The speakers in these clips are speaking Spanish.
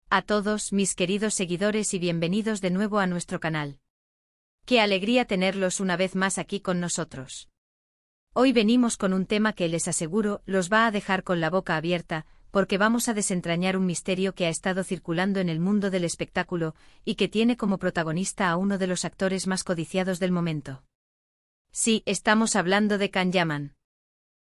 A todos mis queridos seguidores y bienvenidos de nuevo a nuestro canal. Qué alegría tenerlos una vez más aquí con nosotros. Hoy venimos con un tema que les aseguro los va a dejar con la boca abierta, porque vamos a desentrañar un misterio que ha estado circulando en el mundo del espectáculo y que tiene como protagonista a uno de los actores más codiciados del momento. Sí, estamos hablando de Can Yaman.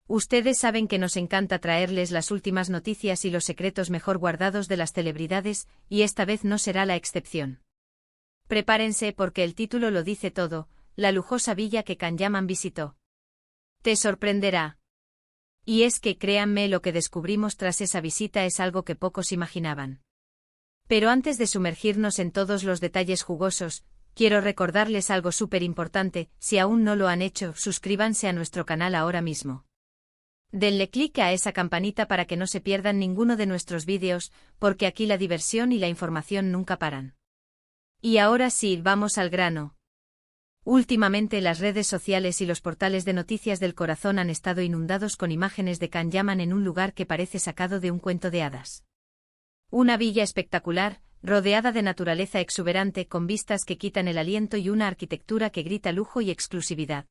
Ustedes saben que nos encanta traerles las últimas noticias y los secretos mejor guardados de las celebridades, y esta vez no será la excepción. Prepárense porque el título lo dice todo, la lujosa villa que Can Yaman visitó. Te sorprenderá. Y es que créanme, lo que descubrimos tras esa visita es algo que pocos imaginaban. Pero antes de sumergirnos en todos los detalles jugosos, quiero recordarles algo súper importante: si aún no lo han hecho, suscríbanse a nuestro canal ahora mismo. Denle clic a esa campanita para que no se pierdan ninguno de nuestros vídeos, porque aquí la diversión y la información nunca paran. Y ahora sí, vamos al grano. Últimamente las redes sociales y los portales de noticias del corazón han estado inundados con imágenes de Can Yaman en un lugar que parece sacado de un cuento de hadas. Una villa espectacular, rodeada de naturaleza exuberante con vistas que quitan el aliento y una arquitectura que grita lujo y exclusividad.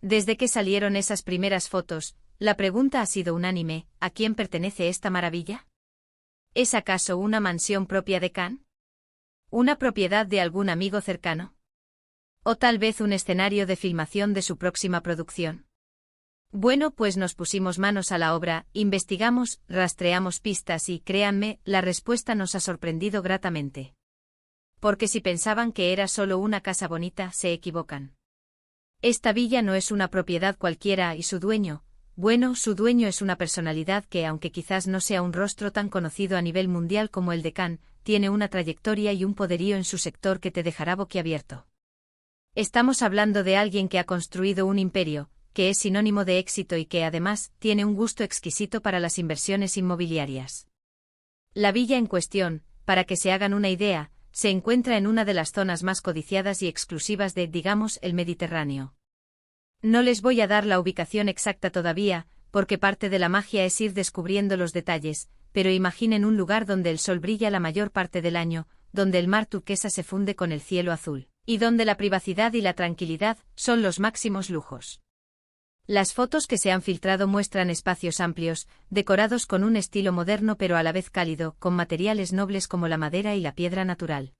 Desde que salieron esas primeras fotos, la pregunta ha sido unánime: ¿a quién pertenece esta maravilla? ¿Es acaso una mansión propia de Can? ¿Una propiedad de algún amigo cercano? ¿O tal vez un escenario de filmación de su próxima producción? Bueno, pues nos pusimos manos a la obra, investigamos, rastreamos pistas y, créanme, la respuesta nos ha sorprendido gratamente. Porque si pensaban que era solo una casa bonita, se equivocan. Esta villa no es una propiedad cualquiera y su dueño, bueno, su dueño es una personalidad que, aunque quizás no sea un rostro tan conocido a nivel mundial como el de Can, tiene una trayectoria y un poderío en su sector que te dejará boquiabierto. Estamos hablando de alguien que ha construido un imperio, que es sinónimo de éxito y que además tiene un gusto exquisito para las inversiones inmobiliarias. La villa en cuestión, para que se hagan una idea, se encuentra en una de las zonas más codiciadas y exclusivas de, digamos, el Mediterráneo. No les voy a dar la ubicación exacta todavía, porque parte de la magia es ir descubriendo los detalles, pero imaginen un lugar donde el sol brilla la mayor parte del año, donde el mar turquesa se funde con el cielo azul, y donde la privacidad y la tranquilidad son los máximos lujos. Las fotos que se han filtrado muestran espacios amplios, decorados con un estilo moderno pero a la vez cálido, con materiales nobles como la madera y la piedra natural.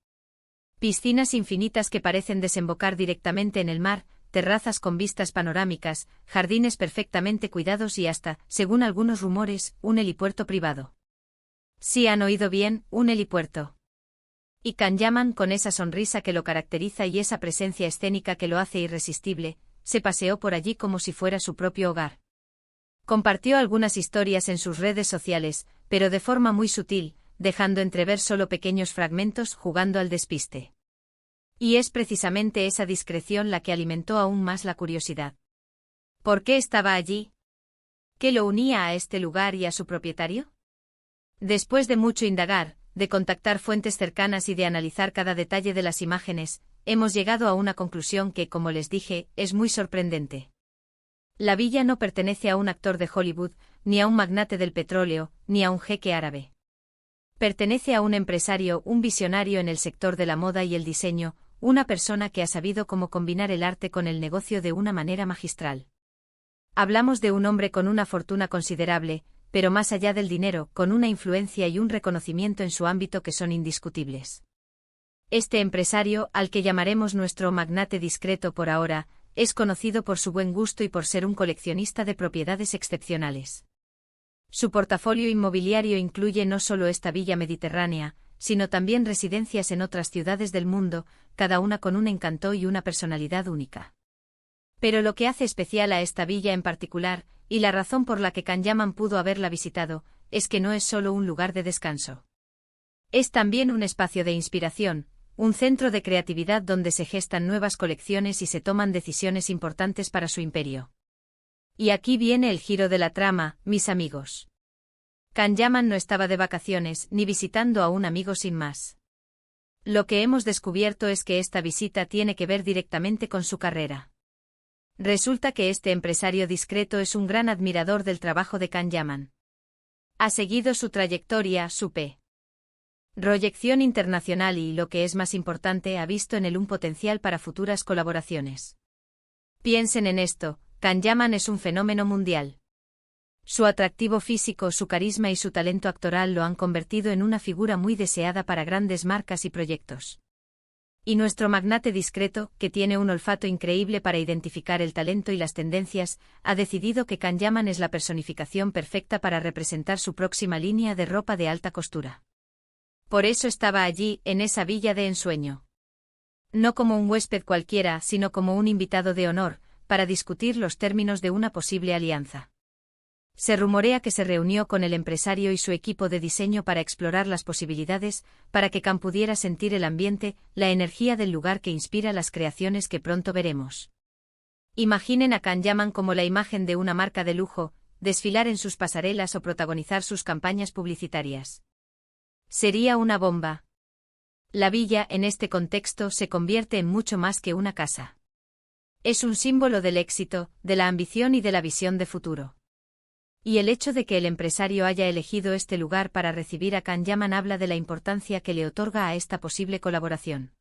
Piscinas infinitas que parecen desembocar directamente en el mar, terrazas con vistas panorámicas, jardines perfectamente cuidados y hasta, según algunos rumores, un helipuerto privado. Sí han oído bien, un helipuerto. Y Can Yaman, con esa sonrisa que lo caracteriza y esa presencia escénica que lo hace irresistible, se paseó por allí como si fuera su propio hogar. Compartió algunas historias en sus redes sociales, pero de forma muy sutil, dejando entrever solo pequeños fragmentos, jugando al despiste. Y es precisamente esa discreción la que alimentó aún más la curiosidad. ¿Por qué estaba allí? ¿Qué lo unía a este lugar y a su propietario? Después de mucho indagar, de contactar fuentes cercanas y de analizar cada detalle de las imágenes, hemos llegado a una conclusión que, como les dije, es muy sorprendente. La villa no pertenece a un actor de Hollywood, ni a un magnate del petróleo, ni a un jeque árabe. Pertenece a un empresario, un visionario en el sector de la moda y el diseño, una persona que ha sabido cómo combinar el arte con el negocio de una manera magistral. Hablamos de un hombre con una fortuna considerable, pero más allá del dinero, con una influencia y un reconocimiento en su ámbito que son indiscutibles. Este empresario, al que llamaremos nuestro magnate discreto por ahora, es conocido por su buen gusto y por ser un coleccionista de propiedades excepcionales. Su portafolio inmobiliario incluye no solo esta villa mediterránea, sino también residencias en otras ciudades del mundo, cada una con un encanto y una personalidad única. Pero lo que hace especial a esta villa en particular, y la razón por la que Can Yaman pudo haberla visitado, es que no es solo un lugar de descanso. Es también un espacio de inspiración, un centro de creatividad donde se gestan nuevas colecciones y se toman decisiones importantes para su imperio. Y aquí viene el giro de la trama, mis amigos. Can Yaman no estaba de vacaciones ni visitando a un amigo sin más. Lo que hemos descubierto es que esta visita tiene que ver directamente con su carrera. Resulta que este empresario discreto es un gran admirador del trabajo de Can Yaman. Ha seguido su trayectoria, supe. Proyección internacional y, lo que es más importante, ha visto en él un potencial para futuras colaboraciones. Piensen en esto, Kanyaman es un fenómeno mundial. Su atractivo físico, su carisma y su talento actoral lo han convertido en una figura muy deseada para grandes marcas y proyectos. Y nuestro magnate discreto, que tiene un olfato increíble para identificar el talento y las tendencias, ha decidido que Kanyaman es la personificación perfecta para representar su próxima línea de ropa de alta costura. Por eso estaba allí, en esa villa de ensueño. No como un huésped cualquiera, sino como un invitado de honor, para discutir los términos de una posible alianza. Se rumorea que se reunió con el empresario y su equipo de diseño para explorar las posibilidades, para que Khan pudiera sentir el ambiente, la energía del lugar que inspira las creaciones que pronto veremos. Imaginen a Kanyaman como la imagen de una marca de lujo, desfilar en sus pasarelas o protagonizar sus campañas publicitarias. Sería una bomba. La villa, en este contexto, se convierte en mucho más que una casa. Es un símbolo del éxito, de la ambición y de la visión de futuro. Y el hecho de que el empresario haya elegido este lugar para recibir a Kanyaman habla de la importancia que le otorga a esta posible colaboración.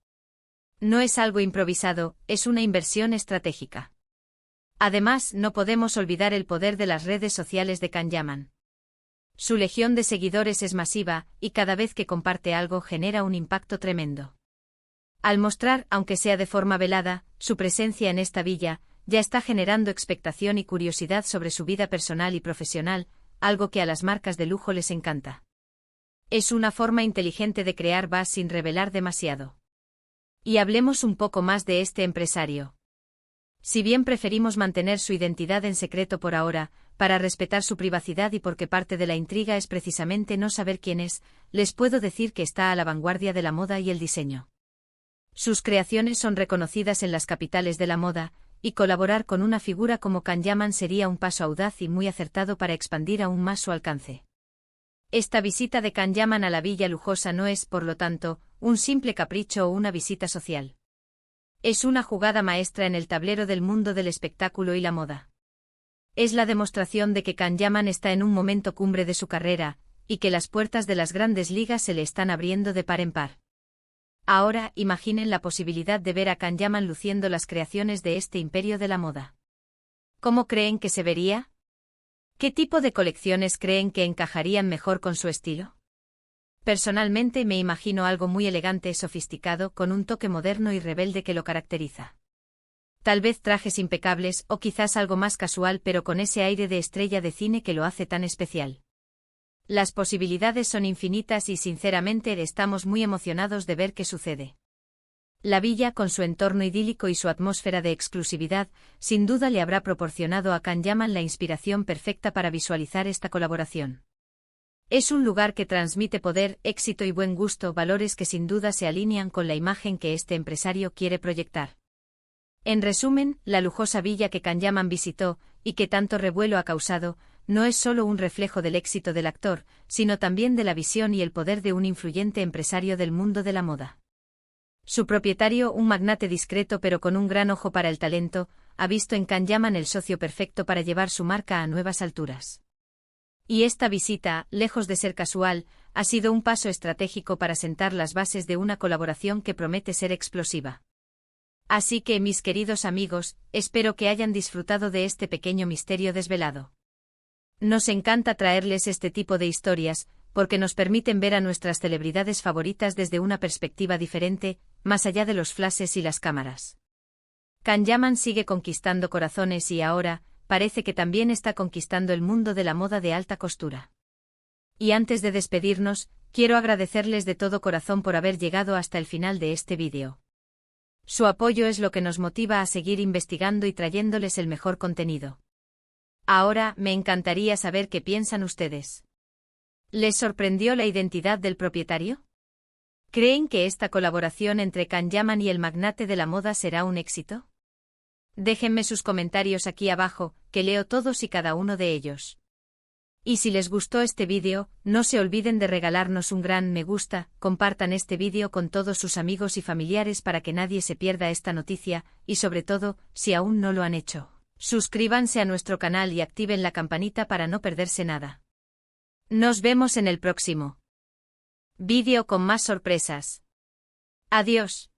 No es algo improvisado, es una inversión estratégica. Además, no podemos olvidar el poder de las redes sociales de Kanyaman. Su legión de seguidores es masiva, y cada vez que comparte algo genera un impacto tremendo. Al mostrar, aunque sea de forma velada, su presencia en esta villa, ya está generando expectación y curiosidad sobre su vida personal y profesional, algo que a las marcas de lujo les encanta. Es una forma inteligente de crear buzz sin revelar demasiado. Y hablemos un poco más de este empresario. Si bien preferimos mantener su identidad en secreto por ahora, para respetar su privacidad y porque parte de la intriga es precisamente no saber quién es, les puedo decir que está a la vanguardia de la moda y el diseño. Sus creaciones son reconocidas en las capitales de la moda, y colaborar con una figura como Kanyaman sería un paso audaz y muy acertado para expandir aún más su alcance. Esta visita de Kanyaman a la villa lujosa no es, por lo tanto, un simple capricho o una visita social. Es una jugada maestra en el tablero del mundo del espectáculo y la moda. Es la demostración de que Kanyaman está en un momento cumbre de su carrera, y que las puertas de las grandes ligas se le están abriendo de par en par. Ahora, imaginen la posibilidad de ver a Kanyaman luciendo las creaciones de este imperio de la moda. ¿Cómo creen que se vería? ¿Qué tipo de colecciones creen que encajarían mejor con su estilo? Personalmente me imagino algo muy elegante, sofisticado, con un toque moderno y rebelde que lo caracteriza. Tal vez trajes impecables o quizás algo más casual, pero con ese aire de estrella de cine que lo hace tan especial. Las posibilidades son infinitas y sinceramente estamos muy emocionados de ver qué sucede. La villa, con su entorno idílico y su atmósfera de exclusividad, sin duda le habrá proporcionado a Kanyaman la inspiración perfecta para visualizar esta colaboración. Es un lugar que transmite poder, éxito y buen gusto, valores que sin duda se alinean con la imagen que este empresario quiere proyectar. En resumen, la lujosa villa que Kanyaman visitó, y que tanto revuelo ha causado, no es solo un reflejo del éxito del actor, sino también de la visión y el poder de un influyente empresario del mundo de la moda. Su propietario, un magnate discreto pero con un gran ojo para el talento, ha visto en Kanyaman el socio perfecto para llevar su marca a nuevas alturas. Y esta visita, lejos de ser casual, ha sido un paso estratégico para sentar las bases de una colaboración que promete ser explosiva. Así que, mis queridos amigos, espero que hayan disfrutado de este pequeño misterio desvelado. Nos encanta traerles este tipo de historias, porque nos permiten ver a nuestras celebridades favoritas desde una perspectiva diferente, más allá de los flashes y las cámaras. Kanyaman sigue conquistando corazones y ahora, parece que también está conquistando el mundo de la moda de alta costura. Y antes de despedirnos, quiero agradecerles de todo corazón por haber llegado hasta el final de este vídeo. Su apoyo es lo que nos motiva a seguir investigando y trayéndoles el mejor contenido. Ahora, me encantaría saber qué piensan ustedes. ¿Les sorprendió la identidad del propietario? ¿Creen que esta colaboración entre Kanyaman y el magnate de la moda será un éxito? Déjenme sus comentarios aquí abajo, que leo todos y cada uno de ellos. Y si les gustó este vídeo, no se olviden de regalarnos un gran me gusta, compartan este vídeo con todos sus amigos y familiares para que nadie se pierda esta noticia, y sobre todo, si aún no lo han hecho, suscríbanse a nuestro canal y activen la campanita para no perderse nada. Nos vemos en el próximo. Vídeo con más sorpresas. Adiós.